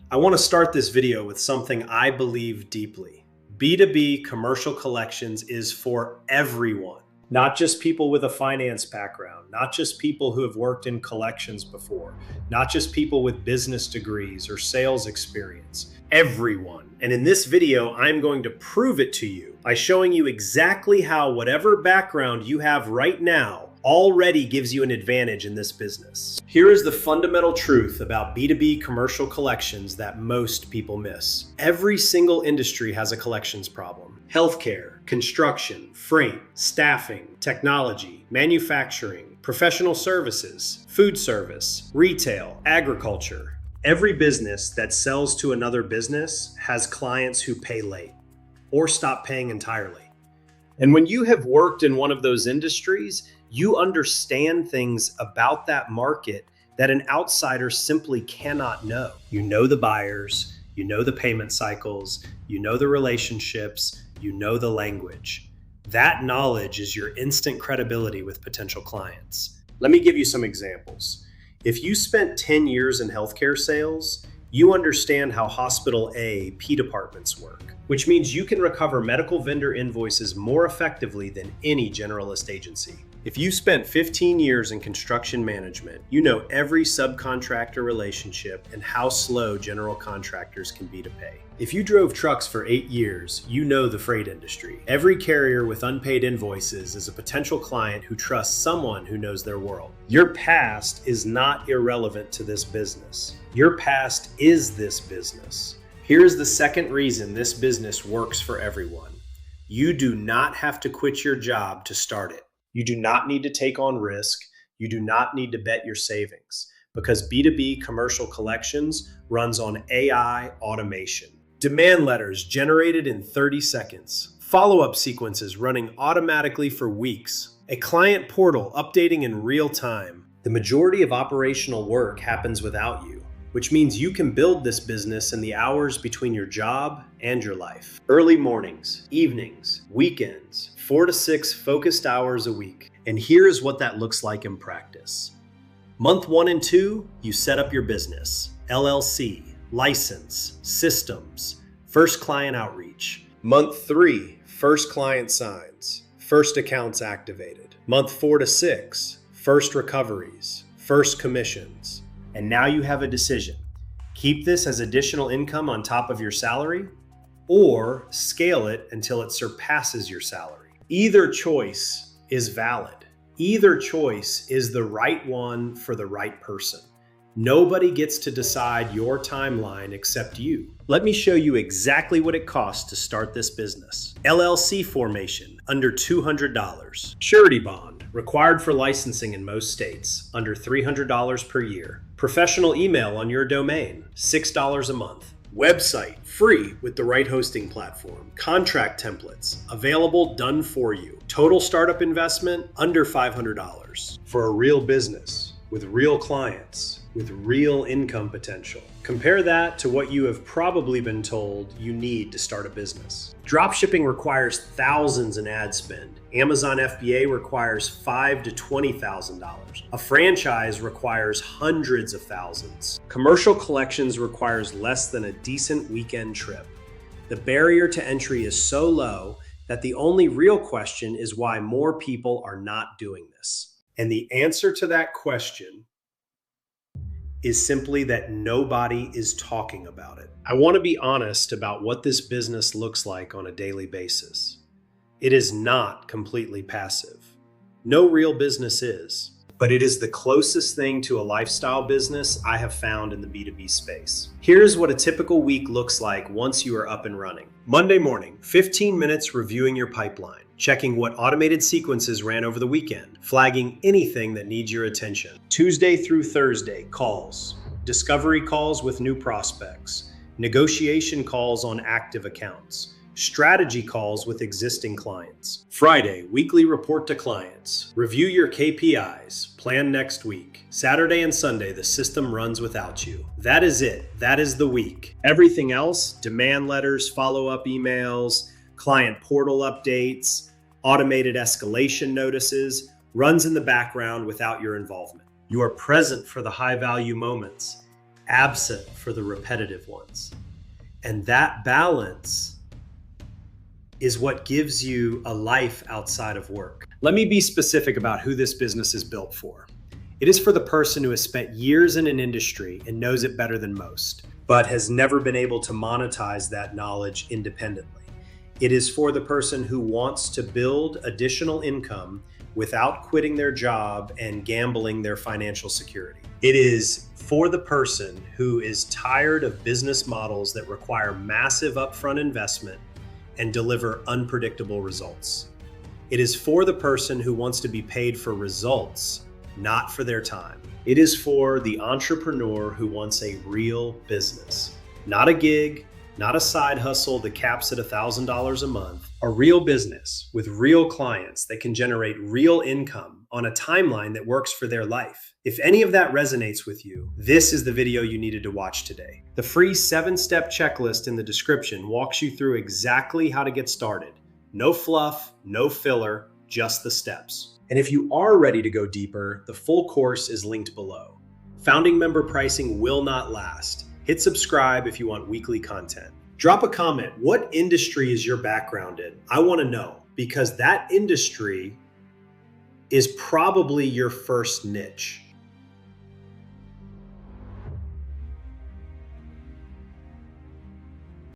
I want to start this video with something I believe deeply. B2B commercial collections is for everyone, not just people with a finance background, not just people who have worked in collections before, not just people with business degrees or sales experience, everyone. And in this video, I'm going to prove it to you by showing you exactly how whatever background you have right now already gives you an advantage in this business. Here is the fundamental truth about B2B commercial collections that most people miss. Every single industry has a collections problem. Healthcare, construction, freight, staffing, technology, manufacturing, professional services, food service, retail, agriculture. Every business that sells to another business has clients who pay late or stop paying entirely. And when you have worked in one of those industries, you understand things about that market that an outsider simply cannot know. You know the buyers, you know the payment cycles, you know the relationships, you know the language. That knowledge is your instant credibility with potential clients. Let me give you some examples. If you spent 10 years in healthcare sales, you understand how Hospital A P departments work, which means you can recover medical vendor invoices more effectively than any generalist agency. If you spent 15 years in construction management, you know every subcontractor relationship and how slow general contractors can be to pay. If you drove trucks for 8 years, you know the freight industry. Every carrier with unpaid invoices is a potential client who trusts someone who knows their world. Your past is not irrelevant to this business. Your past is this business. Here's the second reason this business works for everyone. You do not have to quit your job to start it. You do not need to take on risk. You do not need to bet your savings because B2B commercial collections runs on AI automation. Demand letters generated in 30 seconds. Follow-up sequences running automatically for weeks. A client portal updating in real time. The majority of operational work happens without you, which means you can build this business in the hours between your job and your life. Early mornings, evenings, weekends, 4 to 6 focused hours a week. And here's what that looks like in practice. Month 1 and 2, you set up your business, LLC, license, systems, first client outreach. Month 3, first client signs, first accounts activated. Month 4 to 6, first recoveries, first commissions. And now you have a decision. Keep this as additional income on top of your salary, or scale it until it surpasses your salary. Either choice is valid. Either choice is the right one for the right person. Nobody gets to decide your timeline except you. Let me show you exactly what it costs to start this business. LLC formation, under $200. Surety bond, required for licensing in most states, under $300 per year. Professional email on your domain, $6 a month. Website, free with the right hosting platform. Contract templates, available, done for you. Total startup investment, under $500. For a real business, with real clients, with real income potential. Compare that to what you have probably been told you need to start a business. Dropshipping requires thousands in ad spend. Amazon FBA requires $5,000 to $20,000. A franchise requires hundreds of thousands. Commercial collections requires less than a decent weekend trip. The barrier to entry is so low that the only real question is why more people are not doing this. And the answer to that question is simply that nobody is talking about it. I want to be honest about what this business looks like on a daily basis. It is not completely passive. No real business is, but it is the closest thing to a lifestyle business I have found in the B2B space. Here's what a typical week looks like once you are up and running. Monday morning, 15 minutes reviewing your pipeline, checking what automated sequences ran over the weekend, flagging anything that needs your attention. Tuesday through Thursday, calls, discovery calls with new prospects, negotiation calls on active accounts, strategy calls with existing clients. Friday, weekly report to clients, review your KPIs, plan next week. Saturday and Sunday, the system runs without you. That is it. That is the week. Everything else, demand letters, follow-up emails, client portal updates, automated escalation notices, runs in the background without your involvement. You are present for the high-value moments, absent for the repetitive ones. And that balance is what gives you a life outside of work. Let me be specific about who this business is built for. It is for the person who has spent years in an industry and knows it better than most, but has never been able to monetize that knowledge independently. It is for the person who wants to build additional income without quitting their job and gambling their financial security. It is for the person who is tired of business models that require massive upfront investment and deliver unpredictable results. It is for the person who wants to be paid for results, not for their time. It is for the entrepreneur who wants a real business, not a gig, not a side hustle that caps at $1,000 a month, a real business with real clients that can generate real income on a timeline that works for their life. If any of that resonates with you, this is the video you needed to watch today. The free 7-step checklist in the description walks you through exactly how to get started. No fluff, no filler, just the steps. And if you are ready to go deeper, the full course is linked below. Founding member pricing will not last. Hit subscribe if you want weekly content. Drop a comment. What industry is your background in? I want to know, because that industry is probably your first niche.